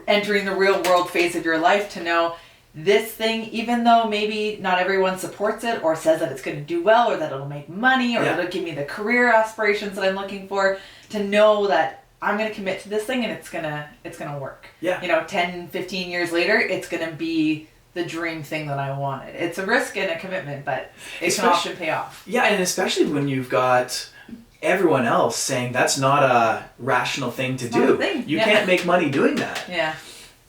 entering the real world phase of your life, to know this thing, even though maybe not everyone supports it or says that it's going to do well or that it'll make money or it'll give me the career aspirations that I'm looking for, to know that I'm going to commit to this thing and it's going to work. Yeah. You know, 10, 15 years later, it's going to be the dream thing that I wanted. It's a risk and a commitment, but it can often pay off. Yeah, and especially when you've got everyone else saying that's not a rational thing to do. You can't make money doing that. Yeah.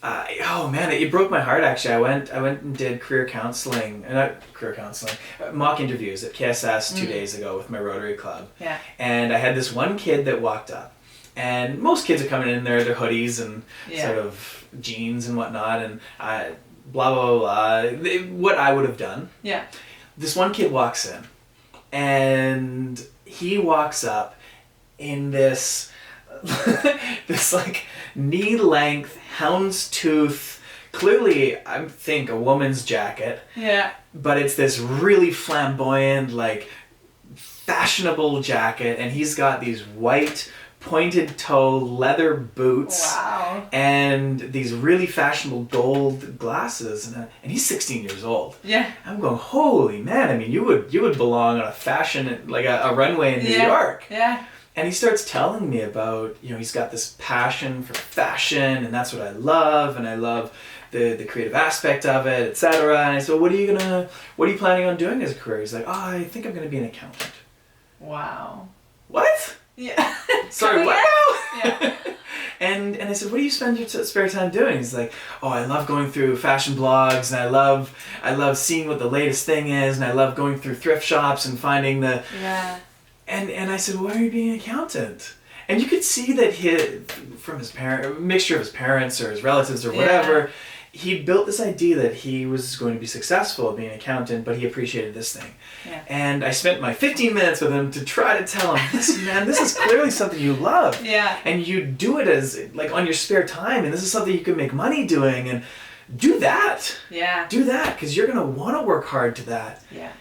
Oh man, it broke my heart actually. I went and did mock interviews at KSS 2 days ago with my Rotary Club. Yeah. And I had this one kid that walked up, and most kids are coming in there, their hoodies and sort of jeans and whatnot, and blah blah blah. What I would have done. Yeah. This one kid walks in, and he walks up in this this like knee-length houndstooth, clearly I think a woman's jacket. Yeah. But it's this really flamboyant, like fashionable jacket, and he's got these white pointed toe leather boots. Wow. And these really fashionable gold glasses, and he's 16 years old. Yeah. I'm going, holy man! I mean, you would belong on a fashion, like a runway in New York. Yeah. And he starts telling me about, he's got this passion for fashion, and that's what I love, and I love the creative aspect of it, etc. And I said, what are you planning on doing as a career? He's like, I think I'm gonna be an accountant. Wow. What? Yeah. Sorry, what now? Yeah. And I said, what do you spend your spare time doing? He's like, I love going through fashion blogs, and I love seeing what the latest thing is, and I love going through thrift shops and finding the... Yeah. And I said, why are you being an accountant? And you could see that from his parent, a mixture of his parents or his relatives or whatever, he built this idea that he was going to be successful at being an accountant, but he appreciated this thing. Yeah. And I spent my 15 minutes with him to try to tell him, listen, man, this is clearly something you love. Yeah. And you do it as, like, on your spare time, and this is something you can make money doing, and do that. Yeah. Do that, because you're going to want to work hard to that. Yeah.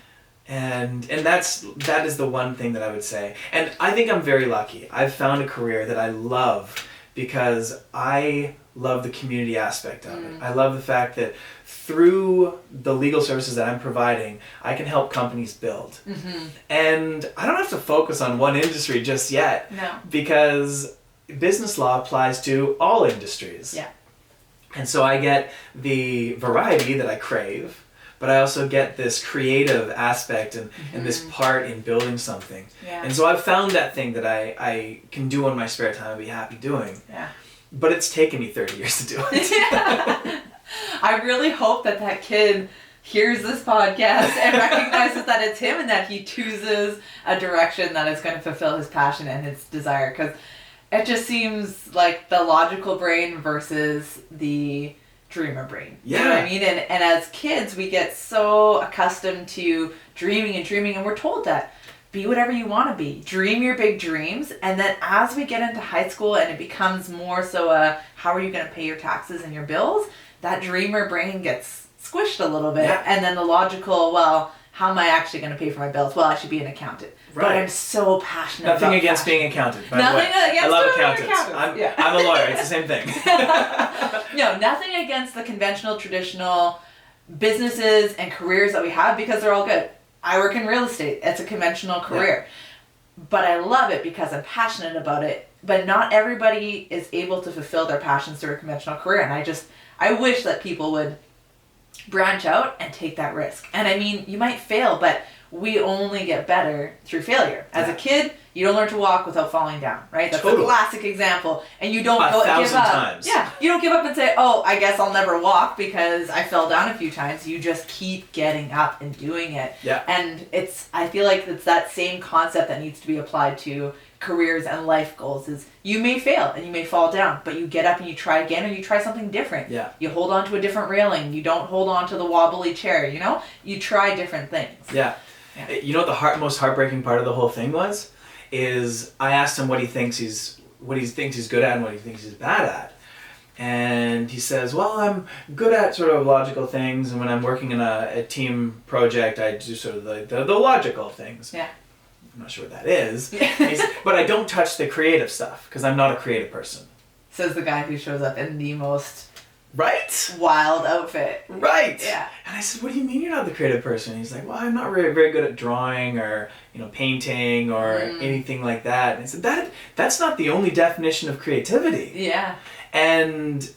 And that is the one thing that I would say. And I think I'm very lucky. I've found a career that I love because I love the community aspect of it. I love the fact that through the legal services that I'm providing, I can help companies build. Mm-hmm. And I don't have to focus on one industry just yet. No. Because business law applies to all industries. Yeah. And so I get the variety that I crave, but I also get this creative aspect and this part in building something. Yeah. And so I've found that thing that I can do in my spare time and be happy doing. Yeah. But it's taken me 30 years to do it. Yeah. I really hope that kid hears this podcast and recognizes that it's him and that he chooses a direction that is going to fulfill his passion and his desire. Because it just seems like the logical brain versus the dreamer brain. Yeah. You know what I mean? And as kids, we get so accustomed to dreaming, and we're told that be whatever you want to be. Dream your big dreams. And then as we get into high school and it becomes more so how are you going to pay your taxes and your bills, that dreamer brain gets squished a little bit. Yeah. And then the logical, well, how am I actually going to pay for my bills? Well, I should be an accountant. Right. But I'm so passionate Nothing about against fashion. being an accountant. By Nothing the way. against I love being an accountants. accountant. I'm a lawyer. It's the same thing. No, nothing against the conventional, traditional businesses and careers that we have because they're all good. I work in real estate. It's a conventional career. Yeah. But I love it because I'm passionate about it. But not everybody is able to fulfill their passions through a conventional career. And I wish that people would branch out and take that risk. And I mean, you might fail, but we only get better through failure. As a kid, you don't learn to walk without falling down, right? That's a classic example. And you don't give up. Times. Yeah, you don't give up and say, oh, I guess I'll never walk because I fell down a few times. You just keep getting up and doing it. Yeah. And I feel like it's that same concept that needs to be applied to careers and life goals is you may fail and you may fall down, but you get up and you try again or you try something different. Yeah. You hold on to a different railing. You don't hold on to the wobbly chair, you know? You try different things. Yeah. Yeah. You know what the most heartbreaking part of the whole thing was? Is I asked him what he thinks he's good at and what he thinks he's bad at. And he says, well, I'm good at sort of logical things, and when I'm working in a team project, I do sort of the logical things. Yeah. I'm not sure what that is. Yeah. But I don't touch the creative stuff because I'm not a creative person. Says the guy who shows up in the most Right? wild outfit. Right. Yeah. And I said, what do you mean you're not the creative person? He's like, well, I'm not very, very good at drawing or, painting or anything like that. And I said, that's not the only definition of creativity. Yeah. And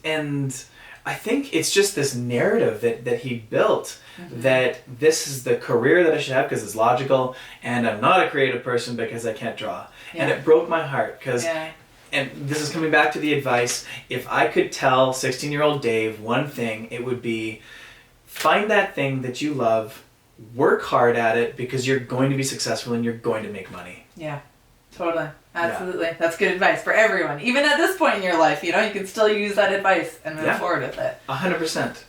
I think it's just this narrative that he built that this is the career that I should have because it's logical, and I'm not a creative person because I can't draw. Yeah. And it broke my heart because, Yeah. and this is coming back to the advice, if I could tell 16-year-old Dave one thing, it would be find that thing that you love, work hard at it because you're going to be successful and you're going to make money. Yeah. Totally. Absolutely. Yeah. That's good advice for everyone. Even at this point in your life, you can still use that advice and move forward with it. 100%.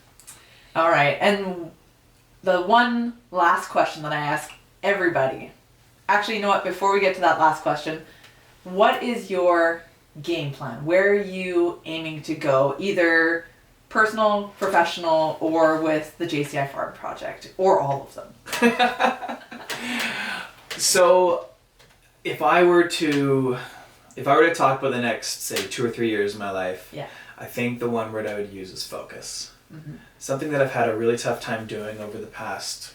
All right. And the one last question that I ask everybody. Actually, you know what? Before we get to that last question, what is your game plan? Where are you aiming to go? Either personal, professional, or with the JCI Farm Project, or all of them? So, if I were to talk about the next, say, 2 or 3 years of my life, I think the one word I would use is focus. Mm-hmm. Something that I've had a really tough time doing over the past,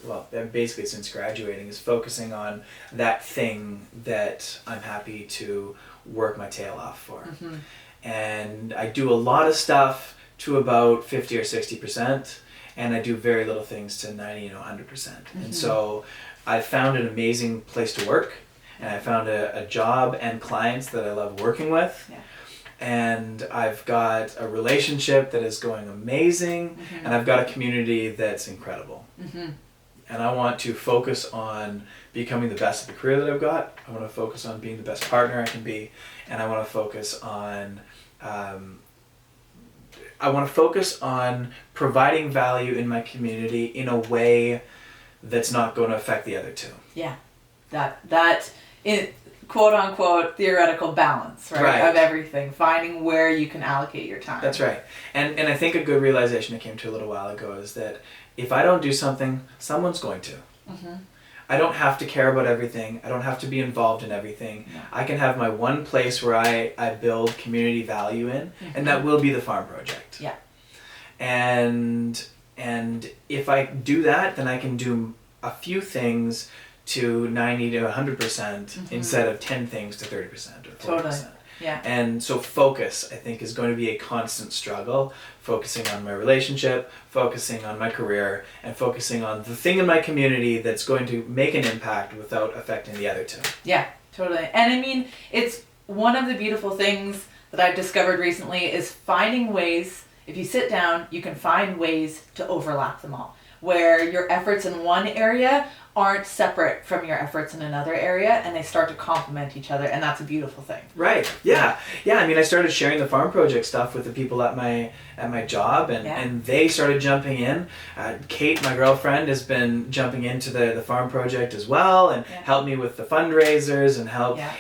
basically since graduating, is focusing on that thing that I'm happy to work my tail off for. Mm-hmm. And I do a lot of stuff to about 50 or 60%, and I do very little things to 90, 100%. Mm-hmm. And so I found an amazing place to work, and I found a job and clients that I love working with. Yeah. And I've got a relationship that is going amazing, and I've got a community that's incredible. Mm-hmm. And I want to focus on becoming the best at the career that I've got. I want to focus on being the best partner I can be, and I want to focus on providing value in my community in a way that's not going to affect the other two. Yeah, that in quote unquote theoretical balance, right? Of everything, finding where you can allocate your time. That's right. And I think a good realization I came to a little while ago is that if I don't do something, someone's going to. Mm-hmm. I don't have to care about everything. I don't have to be involved in everything. No. I can have my one place where I build community value in, and that will be the farm project. Yeah. And if I do that, then I can do a few things to 90 to 100% instead of 10 things to 30% or 40%. Totally. Yeah. And so focus, I think, is going to be a constant struggle, focusing on my relationship, focusing on my career, and focusing on the thing in my community that's going to make an impact without affecting the other two. Yeah, totally. And I mean, it's one of the beautiful things that I've discovered recently is finding ways, if you sit down, you can find ways to overlap them all, where your efforts in one area aren't separate from your efforts in another area, and they start to complement each other, and that's a beautiful thing. Right. Yeah. I mean, I started sharing the farm project stuff with the people at my job, and they started jumping in. Kate, my girlfriend, has been jumping into the farm project as well, and helped me with the fundraisers and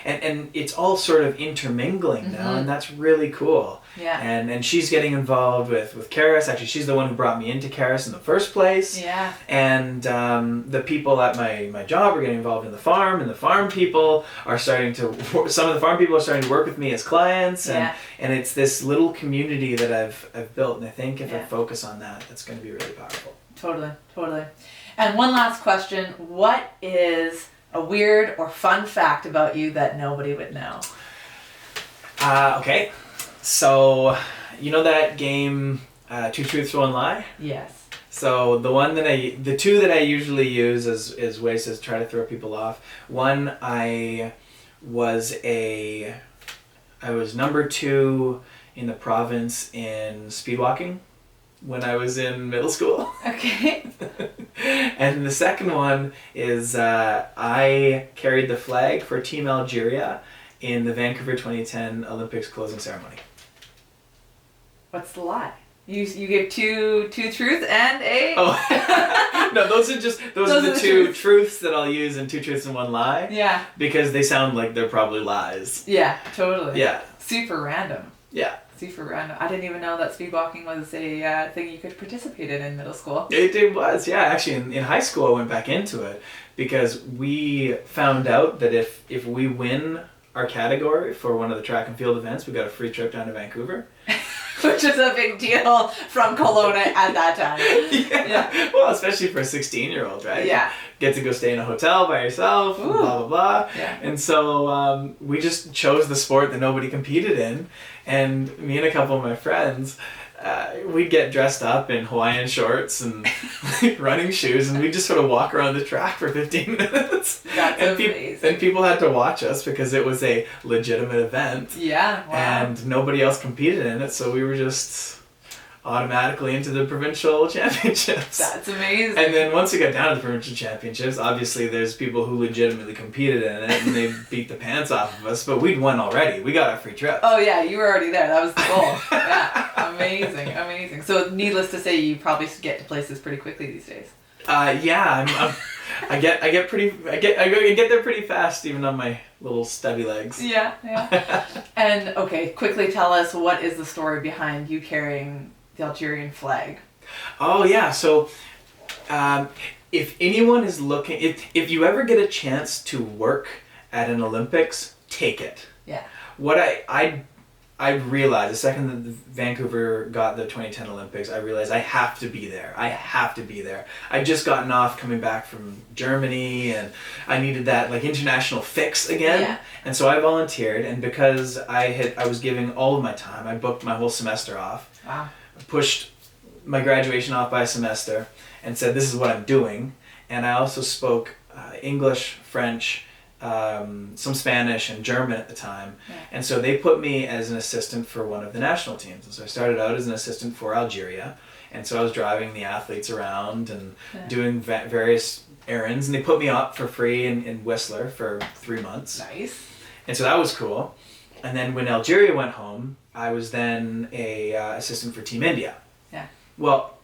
and it's all sort of intermingling now, and that's really cool. Yeah. And she's getting involved with Karis. Actually, she's the one who brought me into Karis in the first place. Yeah. And the people at my job are getting involved in the farm, and the farm people are starting to, some of the farm people are starting to work with me as clients, and it's this little community that I've built, and I think if I focus on that, that's going to be really powerful. Totally. And one last question, what is a weird or fun fact about you that nobody would know? Okay. So, you know that game, Two Truths, One Lie? Yes. So the two that I usually use as ways to try to throw people off. One, I was number 2 in the province in speed walking when I was in middle school. Okay. And the second one is I carried the flag for Team Algeria in the Vancouver 2010 Olympics closing ceremony. What's the lie? You gave two truths and a... Oh, no, those are the two truths that I'll use and 2 truths and 1 lie. Yeah. Because they sound like they're probably lies. Yeah, totally. Yeah. Super random. Yeah. Super random. I didn't even know that speed walking was a thing you could participate in middle school. It was, yeah. Actually, in high school, I went back into it because we found out that if we win our category for one of the track and field events, we got a free trip down to Vancouver. Which is a big deal from Kelowna at that time. Yeah. Well, especially for a 16-year-old, right? Yeah. Get to go stay in a hotel by yourself, Ooh. blah, blah, blah. Yeah. And so we just chose the sport that nobody competed in. And me and a couple of my friends, we'd get dressed up in Hawaiian shorts and running shoes, and we'd just sort of walk around the track for 15 minutes. That's amazing. And people had to watch us because it was a legitimate event. Yeah, wow. And nobody else competed in it, so we were just automatically into the provincial championships. That's amazing. And then once we got down to the provincial championships, obviously there's people who legitimately competed in it and they beat the pants off of us, but we'd won already. We got our free trip. Oh yeah, you were already there. That was the goal. Yeah, amazing. So needless to say, you probably get to places pretty quickly these days. Yeah, I get there pretty fast, even on my little stubby legs. Yeah. And okay, quickly tell us, what is the story behind you carrying the Algerian flag? Oh yeah, so if anyone is looking, if you ever get a chance to work at an Olympics, take it. Yeah. What I realized the second that Vancouver got the 2010 Olympics, I realized I have to be there. I'd just gotten off coming back from Germany, and I needed that like international fix again. Yeah. And so I volunteered, and because I was giving all of my time, I booked my whole semester off. Wow. Pushed my graduation off by a semester and said, this is what I'm doing. And I also spoke English, French, some Spanish and German at the time. Yeah. And so they put me as an assistant for one of the national teams. And so I started out as an assistant for Algeria. And so I was driving the athletes around and doing various errands. And they put me up for free in Whistler for 3 months. Nice. And so that was cool. And then when Algeria went home, I was then a assistant for Team India. Yeah. Well,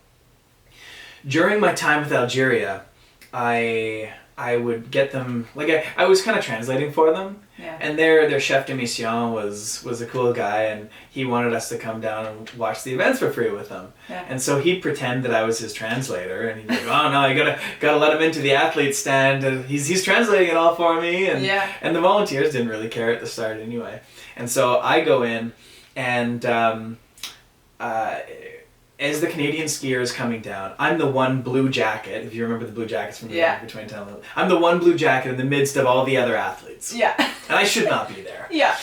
during my time with Algeria, I would get them, like I was kind of translating for them. Yeah. And their chef de mission was a cool guy, and he wanted us to come down and watch the events for free with him. Yeah. And so he'd pretend that I was his translator, and he'd be like, oh no, I gotta let him into the athlete stand, and he's translating it all for me. And the volunteers didn't really care at the start anyway. And so I go in, and as the Canadian skier is coming down, I'm the one blue jacket, if you remember the blue jackets from the Vancouver 2010. I'm the one blue jacket in the midst of all the other athletes. Yeah. And I should not be there. Yeah.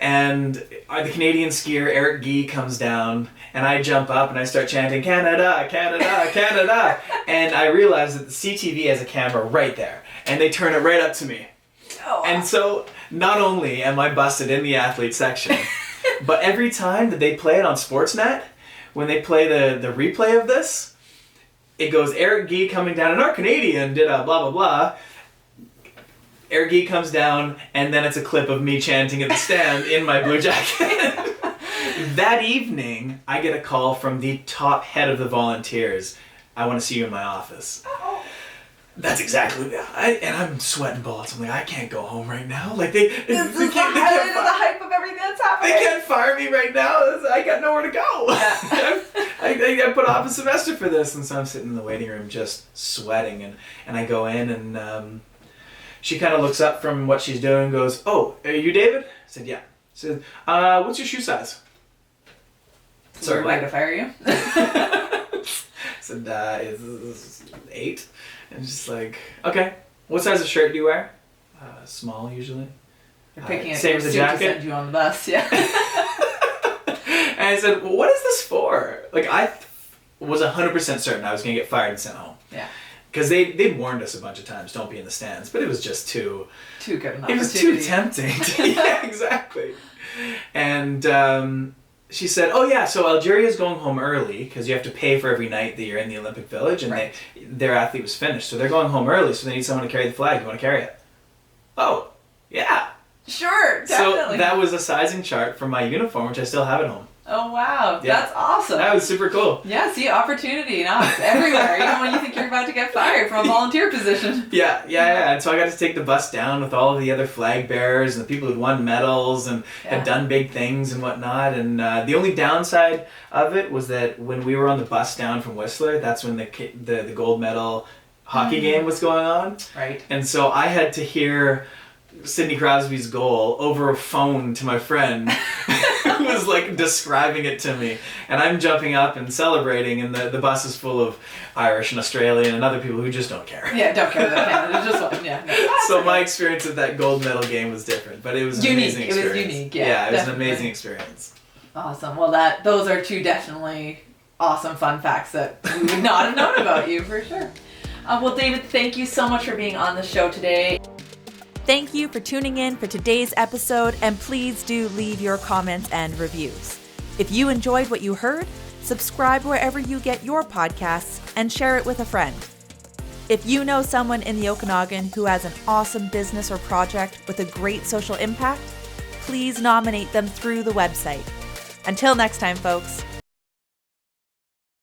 And the Canadian skier, Eric Guy, comes down, and I jump up and I start chanting, Canada, Canada, Canada. And I realize that the CTV has a camera right there, and they turn it right up to me. Oh, wow. And so not only am I busted in the athlete section, but every time that they play it on Sportsnet, when they play the replay of this, it goes Eric Guy coming down, and our Canadian did a blah, blah, blah. Eric Guy comes down, and then it's a clip of me chanting at the stand in my blue jacket. That evening, I get a call from the top head of the volunteers. I want to see you in my office. Oh. That's exactly and I'm sweating bullets. I'm like, I can't go home right now. Like they This is the hype of everything that's happening. They can't fire me right now. I got nowhere to go. Yeah. I put off a semester for this, and so I'm sitting in the waiting room just sweating, and I go in, and she kind of looks up from what she's doing and goes, oh, are you David? I said, yeah. She said, what's your shoe size? Sorry, way to fire you. I said, it's 8. And she's like, okay, what size of shirt do you wear? Small, usually. You're picking same as the jacket. To send you on the bus, yeah. And I said, well, what is this for? Like, I was 100% certain I was going to get fired and sent home. Yeah. Because they'd warned us a bunch of times, don't be in the stands. But it was just too good an opportunity. It was too tempting. Yeah, exactly. And she said, oh yeah, so Algeria's going home early because you have to pay for every night that you're in the Olympic Village, and their athlete was finished. So they're going home early, so they need someone to carry the flag. You want to carry it? Oh, yeah. Sure, definitely. So that was a sizing chart for my uniform, which I still have at home. Oh, wow. Yeah. That's awesome. That was super cool. Yeah, see, opportunity now it's everywhere, even when you think you're about to get fired from a volunteer position. Yeah. And so I got to take the bus down with all of the other flag bearers and the people who'd won medals and had done big things and whatnot. And the only downside of it was that when we were on the bus down from Whistler, that's when the gold medal hockey game was going on. Right. And so I had to hear Sidney Crosby's goal over a phone to my friend who was like describing it to me, and I'm jumping up and celebrating, and the bus is full of Irish and Australian and other people who just don't care. Yeah, don't care about Canada, just one. Yeah. No. So my experience with that gold medal game was different, but it was an amazing experience. It was unique, yeah. It was an amazing experience. Awesome. Well, those are two definitely awesome fun facts that we would not have known about you for sure. Well, David, thank you so much for being on the show today. Thank you for tuning in for today's episode, and please do leave your comments and reviews. If you enjoyed what you heard, subscribe wherever you get your podcasts and share it with a friend. If you know someone in the Okanagan who has an awesome business or project with a great social impact, please nominate them through the website. Until next time, folks.